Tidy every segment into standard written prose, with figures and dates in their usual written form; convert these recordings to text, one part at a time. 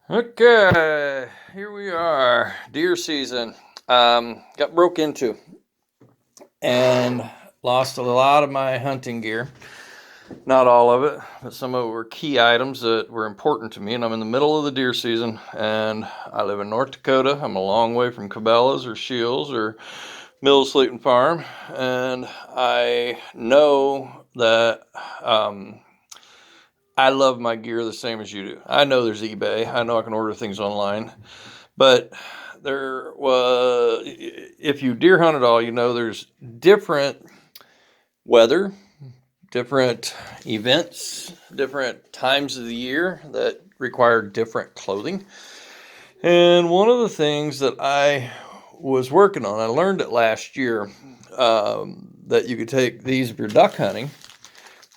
Okay, here we are, deer season. Got broke into and lost a lot of my hunting gear. Not all of it, but some of it were key items that were important to me. And I'm in the middle of the deer season, and I live in North Dakota. I'm a long way from Cabela's or Shields or Mills Fleet Farm, and I know that I love my gear the same as you do. I know there's eBay. I know I can order things online. But there was, if you deer hunt at all, you know there's different weather, different events, different times of the year that require different clothing. And one of the things that I was working on, I learned it last year, that you could take these if you're duck hunting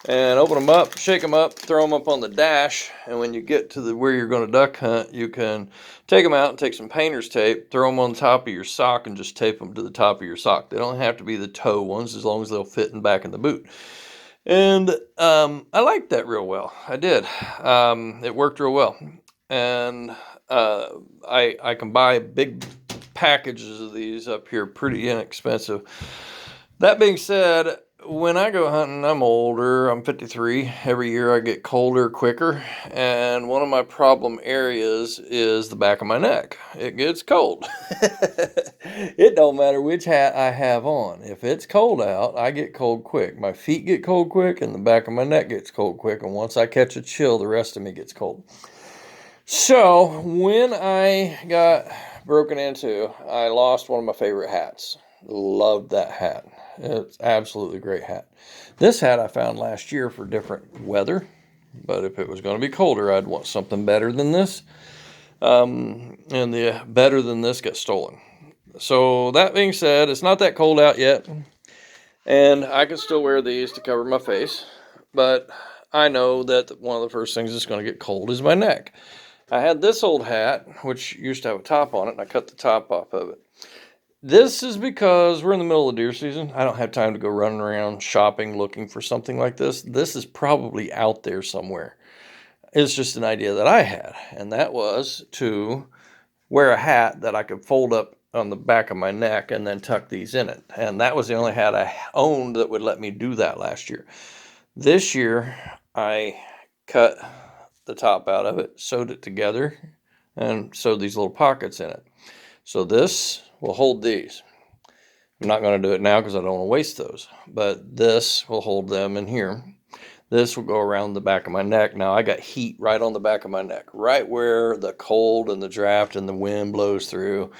and open them up, shake them up, throw them up on the dash, and when you get to where you're going to duck hunt, you can take them out and take some painter's tape, throw them on the top of your sock, and just tape them to the top of your sock. They don't have to be the toe ones, as long as they'll fit in back in the boot. And I liked that real well. I did. It worked real well, and I can buy big packages of these up here, pretty inexpensive. That being said, when I go hunting, I'm older. I'm 53. Every year I get colder quicker. And one of my problem areas is the back of my neck. It gets cold. It don't matter which hat I have on. If it's cold out, I get cold quick. My feet get cold quick and the back of my neck gets cold quick. And once I catch a chill, the rest of me gets cold. So when I got broken into, I lost one of my favorite hats. Loved that hat. It's absolutely great hat. This hat I found last year for different weather, but if it was going to be colder, I'd want something better than this. And the better than this got stolen. So that being said, it's not that cold out yet, and I can still wear these to cover my face, but I know that one of the first things that's going to get cold is my neck. I had this old hat, which used to have a top on it, and I cut the top off of it. This is because we're in the middle of deer season. I don't have time to go running around shopping looking for something like this. This is probably out there somewhere. It's just an idea that I had, and that was to wear a hat that I could fold up on the back of my neck and then tuck these in it. And that was the only hat I owned that would let me do that last year. This year, I cut the top out of it, sewed it together, and sewed these little pockets in it. So this will hold these. I'm not going to do it now because I don't want to waste those, but this will hold them in here. This will go around the back of my neck. Now I got heat right on the back of my neck, right where the cold and the draft and the wind blows through,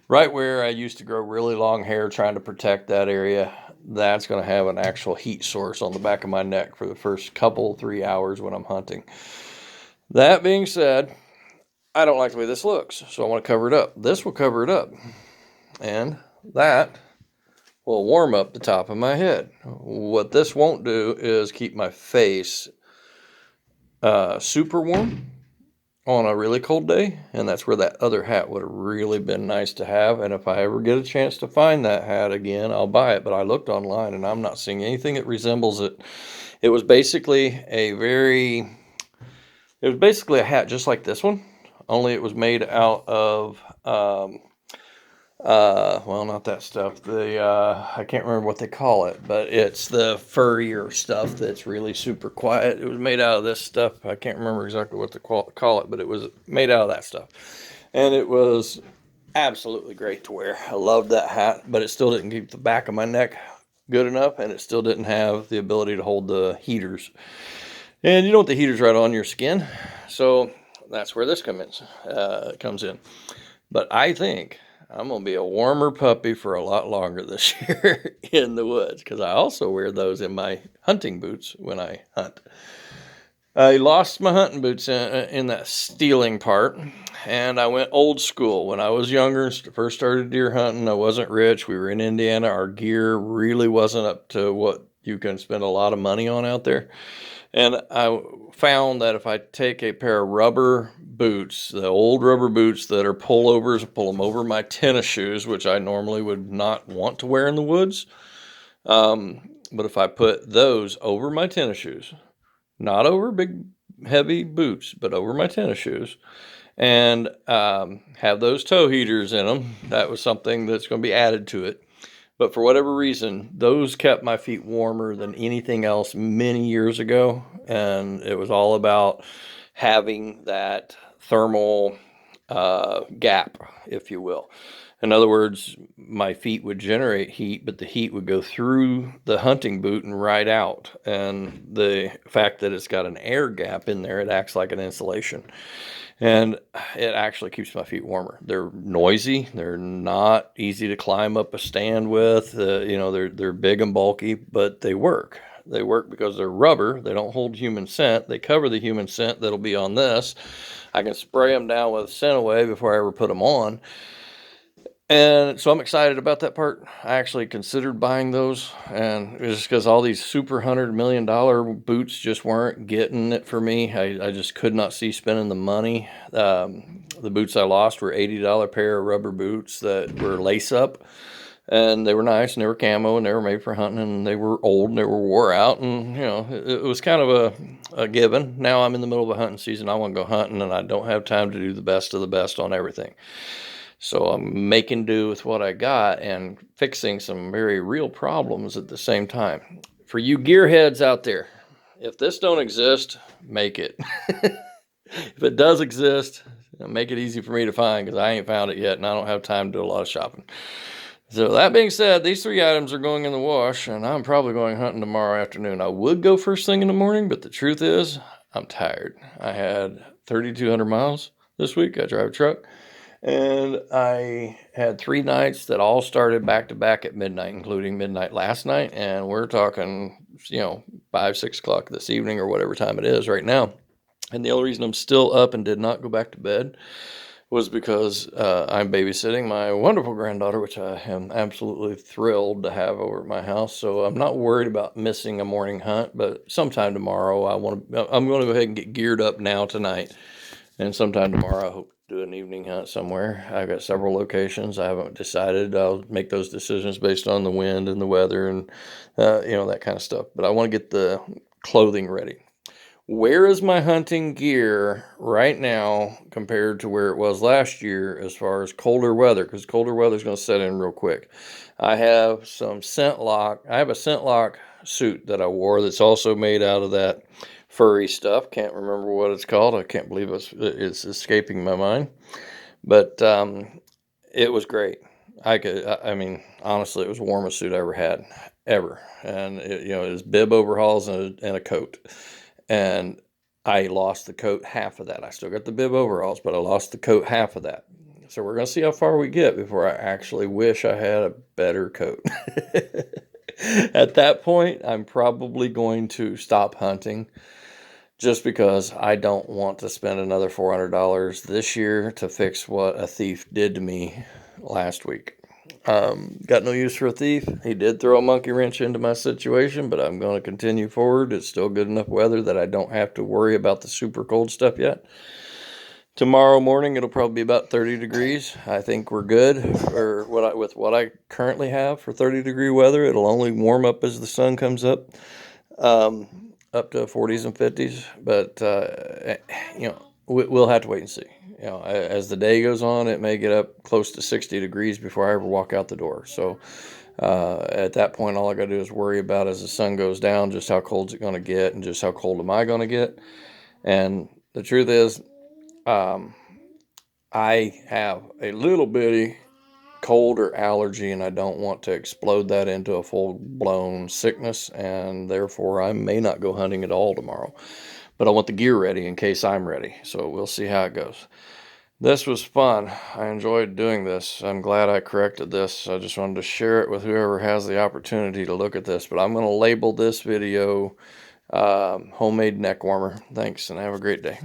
right where I used to grow really long hair trying to protect that area. That's going to have an actual heat source on the back of my neck for the first 3 hours when I'm hunting. That being said, I don't like the way this looks, so I want to cover it up. This will cover it up, and that will warm up the top of my head. What this won't do is keep my face super warm on a really cold day, and that's where that other hat would have really been nice to have. And if I ever get a chance to find that hat again, I'll buy it. But I looked online and I'm not seeing anything that resembles it. It was basically a hat just like this one, only it was made out of well, not that stuff. I can't remember what they call it, but it's the furrier stuff that's really super quiet. It was made out of this stuff. I can't remember exactly what to call it, but it was made out of that stuff. And it was absolutely great to wear. I loved that hat, but it still didn't keep the back of my neck good enough, and it still didn't have the ability to hold the heaters. And you don't want the heaters right on your skin, so that's where this comes in. But I think I'm going to be a warmer puppy for a lot longer this year in the woods, because I also wear those in my hunting boots when I hunt. I lost my hunting boots in that stealing part, and I went old school. When I was younger, first started deer hunting, I wasn't rich. We were in Indiana. Our gear really wasn't up to what you can spend a lot of money on out there. And I found that if I take a pair of rubber boots, the old rubber boots that are pullovers, pull them over my tennis shoes, which I normally would not want to wear in the woods. But if I put those over my tennis shoes, not over big, heavy boots, but over my tennis shoes, and have those toe heaters in them. That was something that's going to be added to it. But for whatever reason, those kept my feet warmer than anything else many years ago. And it was all about having that thermal gap, if you will. In other words, my feet would generate heat, but the heat would go through the hunting boot and right out. And the fact that it's got an air gap in there, it acts like an insulation. And it actually keeps my feet warmer. They're noisy. They're not easy to climb up a stand with. They're big and bulky, but they work. They work because they're rubber. They don't hold human scent. They cover the human scent that'll be on this. I can spray them down with scent away before I ever put them on. And so I'm excited about that part. I actually considered buying those, and it was just because all these super $100 million boots just weren't getting it for me. I just could not see spending the money. The boots I lost were $80 pair of rubber boots that were lace up, and they were nice, and they were camo, and they were made for hunting, and they were old, and they were wore out, and it was kind of a given. Now I'm in the middle of a hunting season. I want to go hunting, and I don't have time to do the best of the best on everything. So I'm making do with what I got and fixing some very real problems at the same time. For you gearheads out there, if this don't exist, make it. If it does exist, make it easy for me to find, because I ain't found it yet and I don't have time to do a lot of shopping. So that being said, these 3 items are going in the wash, and I'm probably going hunting tomorrow afternoon. I would go first thing in the morning, but the truth is, I'm tired. I had 3,200 miles this week. I drive a truck. And I had 3 nights that all started back to back at midnight, including midnight last night. And we're talking, 5, 6 o'clock this evening or whatever time it is right now. And the only reason I'm still up and did not go back to bed was because I'm babysitting my wonderful granddaughter, which I am absolutely thrilled to have over at my house. So I'm not worried about missing a morning hunt, but sometime tomorrow I'm going to go ahead and get geared up now tonight. And sometime tomorrow, I hope to do an evening hunt somewhere. I've got several locations. I haven't decided. I'll make those decisions based on the wind and the weather and, that kind of stuff. But I want to get the clothing ready. Where is my hunting gear right now compared to where it was last year as far as colder weather? Because colder weather is going to set in real quick. I have some scent lock. I have a scent lock suit that I wore that's also made out of that furry stuff. Can't remember what it's called. I can't believe it's escaping my mind. But it was great. Honestly, it was the warmest suit I ever had, ever. And it was bib overalls and a coat. And I lost the coat half of that. I still got the bib overalls, but I lost the coat half of that. So we're going to see how far we get before I actually wish I had a better coat. At that point, I'm probably going to stop hunting, just because I don't want to spend another $400 this year to fix what a thief did to me last week. Got no use for a thief. He did throw a monkey wrench into my situation, but I'm going to continue forward. It's still good enough weather that I don't have to worry about the super cold stuff yet. Tomorrow morning, it'll probably be about 30 degrees. I think we're good with what I currently have for 30-degree weather. It'll only warm up as the sun comes up. Up to 40s and 50s, but we'll have to wait and see. As the day goes on, it may get up close to 60 degrees before I ever walk out the door. So at that point, all I got to do is worry about, as the sun goes down, just how cold is it going to get, and just how cold am I going to get. And the truth is, I have a little bitty cold or allergy, and I don't want to explode that into a full-blown sickness, and therefore I may not go hunting at all tomorrow. But I want the gear ready in case I'm ready, so we'll see how it goes. This was fun. I enjoyed doing this. I'm glad I corrected this. I just wanted to share it with whoever has the opportunity to look at this, but I'm going to label this video homemade neck warmer. Thanks, and have a great day.